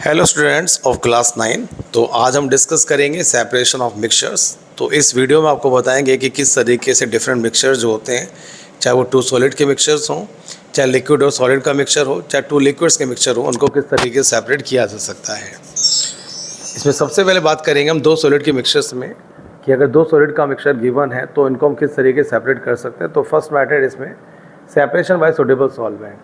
Hello students of class 9। तो आज हम डिस्कस करेंगे सेपरेशन ऑफ मिक्सचर्स। तो इस वीडियो में आपको बताएंगे कि किस तरीके से डिफरेंट मिक्सचर्स जो होते हैं, चाहे वो टू सॉलिड के मिक्सचर्स हों, चाहे लिक्विड और सॉलिड का मिक्सचर हो, चाहे टू लिक्विड्स के मिक्सचर हो, उनको किस तरीके से सेपरेट किया जा सकता है। इसमें सबसे पहले बात करेंगे हम दो सॉलिड के मिक्सचर्स में कि अगर दो सॉलिड का मिक्सचर गिवन है तो इनको हम किस तरीके से सेपरेट कर सकते हैं। तो फर्स्ट मैटर इसमें सेपरेशन बाय सुटेबल सॉल्वेंट।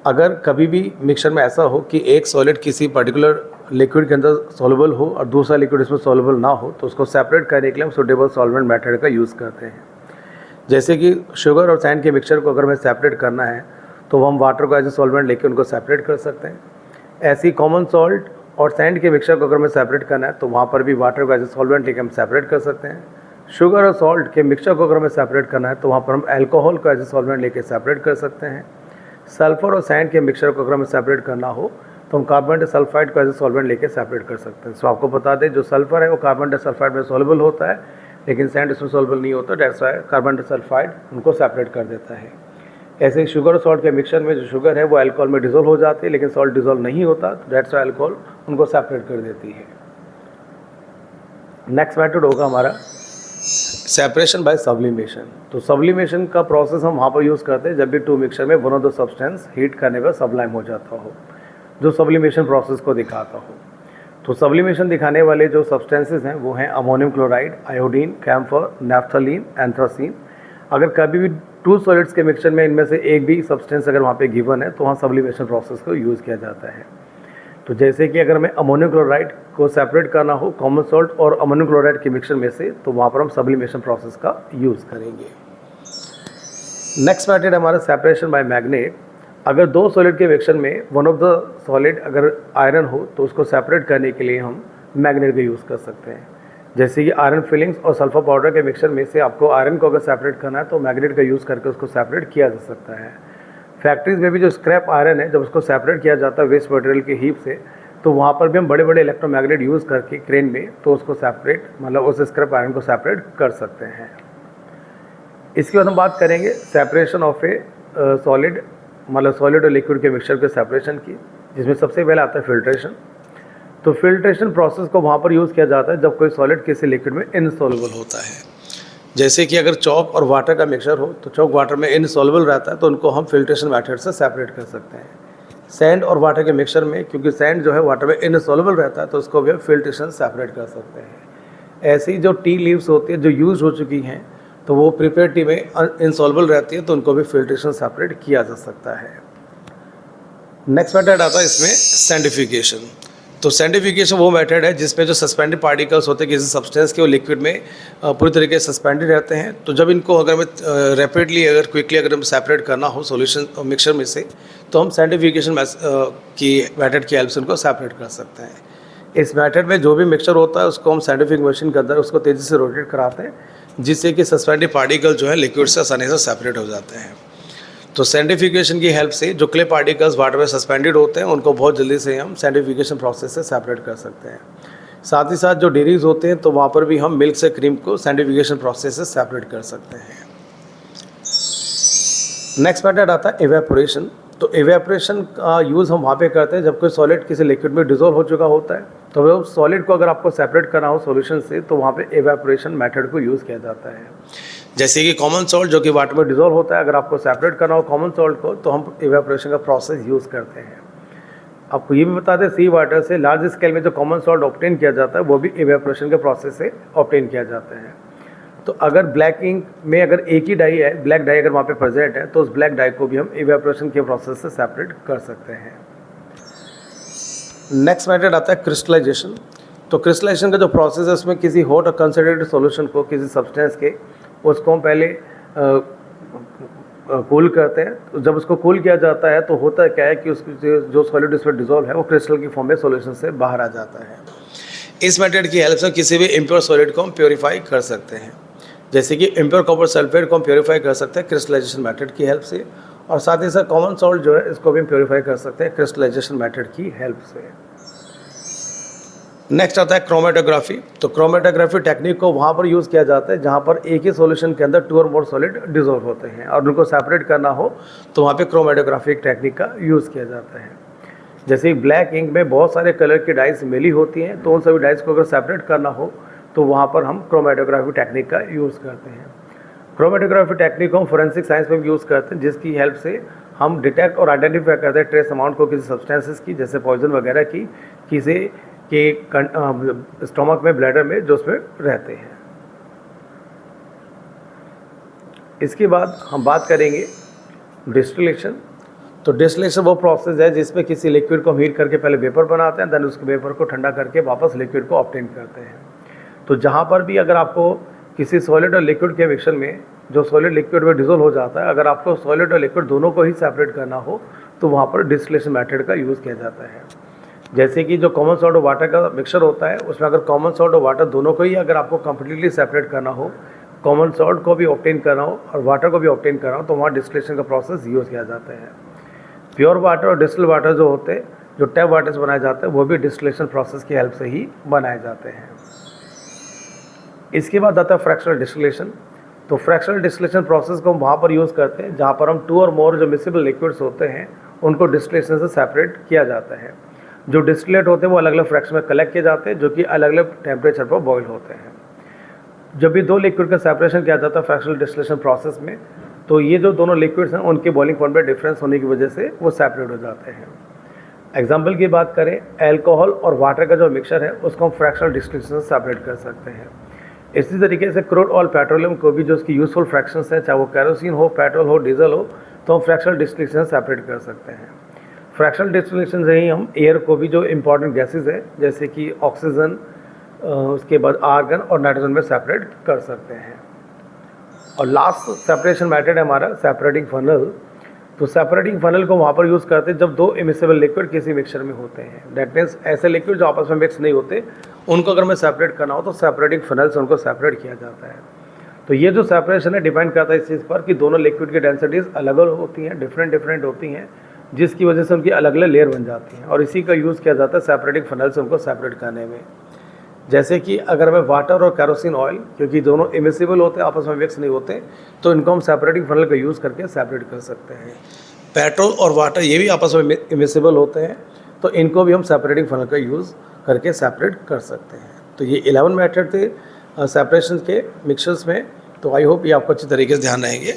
अगर कभी भी मिक्सचर में ऐसा हो कि एक सॉलिड किसी पर्टिकुलर लिक्विड के अंदर सॉल्युबल हो और दूसरा लिक्विड इसमें सॉल्युबल ना हो, तो उसको सेपरेट करने के लिए हम सुटेबल सॉल्वेंट मेथड का यूज़ करते हैं। जैसे कि शुगर और सैंड के मिक्सचर को अगर हमें सेपरेट करना है तो हम वाटर को एज ए सॉल्वेंट लेके उनको सेपरेट कर सकते हैं। ऐसे ही कॉमन सॉल्ट और सैंड के मिक्सचर को अगर हमें सेपरेट करना है तो वहाँ पर भी वाटर को एज ए सॉल्वेंट लेके हम सेपरेट कर सकते हैं। शुगर और सॉल्ट के मिक्सचर को अगर हमें सेपरेट करना है तो वहाँ पर हम अल्कोहल को एज ए सॉल्वेंट लेके सेपरेट कर सकते हैं। सल्फर और सैंड के मिक्सचर को अगर हमें सेपरेट करना हो तो हम कार्बन डाइसल्फाइड को एज ए सॉल्वेंट लेके सेपरेट कर सकते हैं। सो आपको बता दें, जो सल्फर है वो कार्बन डाइसल्फाइड में सॉल्युबल होता है, लेकिन सैंड इसमें सॉल्युबल नहीं होता, डेट्स वाई कार्बन डाइसल्फाइड उनको सेपरेट कर देता है। ऐसे ही शुगर और सॉल्ट के मिक्सचर में जो शुगर है वो अल्कोहल में डिजोल्व हो जाती है, लेकिन सॉल्ट डिजोल्व नहीं होता, तो डेट्स वाई अल्कोहल उनको सेपरेट कर देती है। नेक्स्ट मेथड होगा हमारा सेपरेशन बाय सब्लिमेशन। तो सब्लिमेशन का प्रोसेस हम वहाँ पर यूज़ करते हैं जब भी टू मिक्सचर में one of the substance heat करने पर सब्लाइम हो जाता हो, जो सब्लिमेशन प्रोसेस को दिखाता हो। तो सब्लिमेशन दिखाने वाले जो सब्सटेंसेस हैं वो हैं ammonium chloride, iodine, camphor, naphthalene, anthracene. अगर कभी भी टू सॉलिड्स के मिक्सचर में इनमें से एक भी सब्सटेंस अगर वहाँ पे गिवन है तो वहाँ सब्लिमेशन प्रोसेस को यूज़ किया जाता है। तो जैसे कि अगर हमें अमोनियम क्लोराइड को सेपरेट करना हो कॉमन सॉल्ट और अमोनियम क्लोराइड के मिक्सचर में से, तो वहाँ पर हम सब्लिमेशन प्रोसेस का यूज़ करेंगे। नेक्स्ट मेथड हमारा सेपरेशन बाय मैग्नेट। अगर दो सॉलिड के मिक्सचर में वन ऑफ द सॉलिड अगर आयरन हो तो उसको सेपरेट करने के लिए हम मैग्नेट का यूज़ कर सकते हैं। जैसे कि आयरन फिलिंग्स और सल्फर पाउडर के मिक्सचर में से आपको आयरन को अगर सेपरेट करना है तो मैग्नेट का यूज़ करके उसको सेपरेट किया जा सकता है। फैक्ट्रीज़ में भी जो स्क्रैप आयरन है, जब उसको सेपरेट किया जाता है वेस्ट मटेरियल के हीप से, तो वहाँ पर भी हम बड़े बड़े इलेक्ट्रोमैग्नेट यूज़ करके क्रेन में तो उसको सेपरेट, मतलब उस स्क्रैप आयरन को सेपरेट कर सकते हैं। इसके बाद हम बात करेंगे सेपरेशन ऑफ ए सॉलिड, मतलब सॉलिड और लिक्विड के मिक्सचर के सेपरेशन की, जिसमें सबसे पहले आता है फिल्ट्रेशन। तो फिल्ट्रेशन प्रोसेस को वहाँ पर यूज़ किया जाता है जब कोई सॉलिड किसी लिक्विड में इनसॉल्युबल होता है। जैसे कि अगर चॉक और वाटर का मिक्सचर हो तो चॉक वाटर में इनसॉल्युबल रहता है, तो उनको हम फिल्ट्रेशन मेथड से सेपरेट कर सकते हैं। सैंड और वाटर के मिक्सचर में, क्योंकि सैंड जो है वाटर में इनसॉल्युबल रहता है, तो उसको भी हम फिल्ट्रेशन सेपरेट कर सकते हैं। ऐसी जो टी लीव्स होती है जो यूज हो चुकी हैं, तो वो प्रिपेयर टी में इनसॉल्युबल रहती है, तो उनको भी फिल्ट्रेशन सेपरेट किया जा सकता है। नेक्स्ट मेथड आता है इसमें सैंडिफिकेशन। तो सैंडिफिकेशन वो मेथड है जिसमें जो सस्पेंडेड पार्टिकल्स होते हैं किसी सब्सटेंस के, वो लिक्विड में पूरी तरीके से सस्पेंडेड रहते हैं। तो जब इनको अगर हमें रैपिडली अगर क्विकली अगर हम सेपरेट करना हो सॉल्यूशन मिक्सचर में से, तो हम सैंडिफिकेशन की मेथड की हेल्प से उनको सेपरेट कर सकते हैं। इस मेथड में जो भी मिक्सचर होता है उसको हम साइंटिफिक मशीन के अंदर उसको तेज़ी से रोटेट कराते हैं, जिससे कि सस्पेंडेड पार्टिकल जो है लिक्विड से आसानी से सेपरेट हो जाते हैं। तो सैंडिफिकेशन की हेल्प से जो क्ले पार्टिकल्स वाटर में सस्पेंडेड होते हैं उनको बहुत जल्दी से हम सैंडिफिकेशन प्रोसेस से सेपरेट कर सकते हैं। साथ ही साथ जो डेयरीज होते हैं तो वहाँ पर भी हम मिल्क से क्रीम को सैंडिफिकेशन प्रोसेस से सेपरेट कर सकते हैं। नेक्स्ट मेथड आता है इवेपोरेशन। तो इवेपोरेशन का यूज़ हम वहाँ पे करते हैं जब कोई सॉलिड किसी लिक्विड में डिजोल्व हो चुका होता है, तो वो सॉलिड को अगर आपको सेपरेट करना हो सॉल्यूशन से, तो वहाँ पे इवेपोरेशन मेथड को यूज़ किया जाता है। जैसे कि कॉमन सॉल्ट जो कि वाटर में डिजोल्व होता है, अगर आपको सेपरेट करना हो कॉमन सॉल्ट को, तो हम इवेपोरेशन का प्रोसेस यूज़ करते हैं। आपको ये भी बता दें, सी वाटर से लार्ज स्केल में जो कॉमन सॉल्ट ऑब्टेन किया जाता है वो भी इवेपोरेशन के प्रोसेस से ऑब्टेन किया जाता है। तो अगर ब्लैक इंक में अगर एक ही डाई है, ब्लैक डाई अगर वहाँ पे प्रेजेंट है, तो उस ब्लैक डाई को भी हम इवेपोरेशन के प्रोसेस से सेपरेट कर सकते हैं। नेक्स्ट मेथड आता है क्रिस्टलाइजेशन। तो क्रिस्टलाइजेशन का जो प्रोसेस है उसमें किसी हॉट और कंसंट्रेटेड सॉल्यूशन को, किसी सब्सटेंस के, उसको हम पहले कूल करते हैं। तो जब उसको कूल किया जाता है तो होता है क्या है कि उसकी जो सॉलिड उसमें डिजोल्व है वो क्रिस्टल की फॉर्म में सॉल्यूशन से बाहर आ जाता है। इस मेथड की हेल्प से किसी भी इम्प्योर सॉलिड को हम प्योरीफाई कर सकते हैं। जैसे कि इम्प्योर कॉपर सल्फेट को हम प्योरीफाई कर सकते हैं क्रिस्टलाइजेशन मेथड की हेल्प से, और साथ ही साथ कॉमन सॉल्ट जो है इसको भी हम प्योरीफाई कर सकते हैं क्रिस्टलाइजेशन मेथड की हेल्प से। नेक्स्ट आता है क्रोमेटोग्राफी। तो क्रोमेटोग्राफी टेक्निक को वहाँ पर यूज़ किया जाता है जहाँ पर एक ही सॉल्यूशन के अंदर 2 और मोर सॉलिड डिजोल्व होते हैं और उनको सेपरेट करना हो तो वहाँ पे क्रोमेटोग्राफी टेक्निक का यूज़ किया जाता है। जैसे ब्लैक इंक में बहुत सारे कलर की डाइस मिली होती हैं, तो उन सभी डाइस को अगर सेपरेट करना हो तो वहाँ पर हम क्रोमेटोग्राफी टेक्निक का यूज़ करते हैं। क्रोमेटोग्राफी टेक्निक को हम फोरेंसिक साइंस में भी यूज़ करते हैं, जिसकी हेल्प से हम डिटेक्ट और आइडेंटिफाई करते हैं ट्रेस अमाउंट को किसी सब्सटेंसेस की, जैसे पॉइजन वगैरह की, किसी के स्टोमक में, ब्लैडर में, जो उसमें रहते हैं। इसके बाद हम बात करेंगे डिस्टिलेशन। तो डिस्टिलेशन वो प्रोसेस है जिसमें किसी लिक्विड को हम हीट करके पहले वेपर बनाते हैं, देन उसके वेपर को ठंडा करके वापस लिक्विड को ऑब्टेन करते हैं। तो जहाँ पर भी अगर आपको किसी सॉलिड और लिक्विड के मिक्सचर में जो सॉलिड लिक्विड में डिसोल्व हो जाता है, अगर आपको सॉलिड और लिक्विड दोनों को ही सेपरेट करना हो तो वहाँ पर डिस्टिलेशन मेथड का यूज़ किया जाता है। जैसे कि जो कॉमन सॉल्ट और वाटर का मिक्सचर होता है, उसमें अगर कॉमन सॉल्ट और वाटर दोनों को ही अगर आपको कम्प्लीटली सेपरेट करना हो, कॉमन सॉल्ट को भी ऑब्टेन करना हो और वाटर को भी ऑब्टेन करना हो, तो वहाँ डिस्टिलेशन का प्रोसेस यूज़ किया जाता है। प्योर वाटर और डिस्टिल वाटर जो होते हैं, जो टैप वाटर से बनाए जाते हैं, वो भी डिस्टिलेशन प्रोसेस की हेल्प से ही बनाए जाते हैं। इसके बाद आता है फ्रैक्शनल डिस्टिलेशन। तो फ्रैक्शनल डिस्टिलेशन प्रोसेस को हम वहाँ पर यूज़ करते हैं जहाँ पर हम 2 और मोर जो मिसिबल लिक्विड्स होते हैं उनको डिस्टिलेशन से सेपरेट किया जाता है। जो डिस्टिलेट होते हैं वो अलग अलग फ्रैक्शन में कलेक्ट किए जाते हैं, जो कि अलग अलग टेम्परेचर पर बॉयल होते हैं। जब भी 2 लिक्विड का सेपरेशन किया जाता है फ्रैक्शनल डिस्टिलेशन प्रोसेस में, तो ये जो दोनों लिक्विड्स हैं उनके बॉइलिंग पॉइंट में डिफरेंस होने की वजह से वो सेपरेट हो जाते हैं। एग्जाम्पल की बात करें, एल्कोहल और वाटर का जो मिक्सचर है उसको हम फ्रैक्शनल डिस्टिलेशन से सेपरेट कर सकते हैं। इसी तरीके से क्रूड ऑयल, पेट्रोलियम को भी जो उसकी यूजफुल फ्रैक्शंस हैं, चाहे वो कैरोसिन हो, पेट्रोल हो, डीजल हो, तो हम फ्रैक्शनल डिस्टिलेशन से सेपरेट कर सकते हैं। फ्रैक्शनल डिस्टिलेशन से ही हम एयर को भी, जो इंपॉर्टेंट गैसेज है जैसे कि ऑक्सीजन, उसके बाद आर्गन और नाइट्रोजन में सेपरेट कर सकते हैं। और लास्ट सेपरेशन मेथड है हमारा सेपरेटिंग फनल। तो सेपरेटिंग फनल को वहाँ पर यूज़ करते हैं जब 2 इमिसिबल लिक्विड किसी मिक्सचर में होते हैं। दैट मीन्स ऐसे लिक्विड जो आपस में मिक्स नहीं होते, उनको अगर हमें सेपरेट करना हो तो सेपरेटिंग फनल से उनको सेपरेट किया जाता है। तो ये जो सेपरेशन है डिपेंड करता है इस चीज़ पर कि दोनों लिक्विड की डेंसिटीज़ अलग अलग होती हैं, डिफरेंट होती हैं, जिसकी वजह से उनकी अलग अलग लेयर बन जाती हैं, और इसी का यूज़ किया जाता है सेपरेटिंग फनल से उनको सेपरेट करने में। जैसे कि अगर हमें वाटर और कैरोसिन ऑयल, क्योंकि दोनों इमिसिबल होते हैं, आपस में मिक्स नहीं होते, तो इनको हम सेपरेटिंग फनल का यूज़ करके सेपरेट कर सकते हैं। पेट्रोल और वाटर ये भी आपस में इमिसिबल होते हैं, तो इनको भी हम सेपरेटिंग फनल का यूज़ करके सेपरेट कर सकते हैं। तो ये 11 मेथड थे सेपरेशन के मिक्सचर्स में। तो आई होप ये आपको अच्छी तरीके से ध्यान रहेंगे।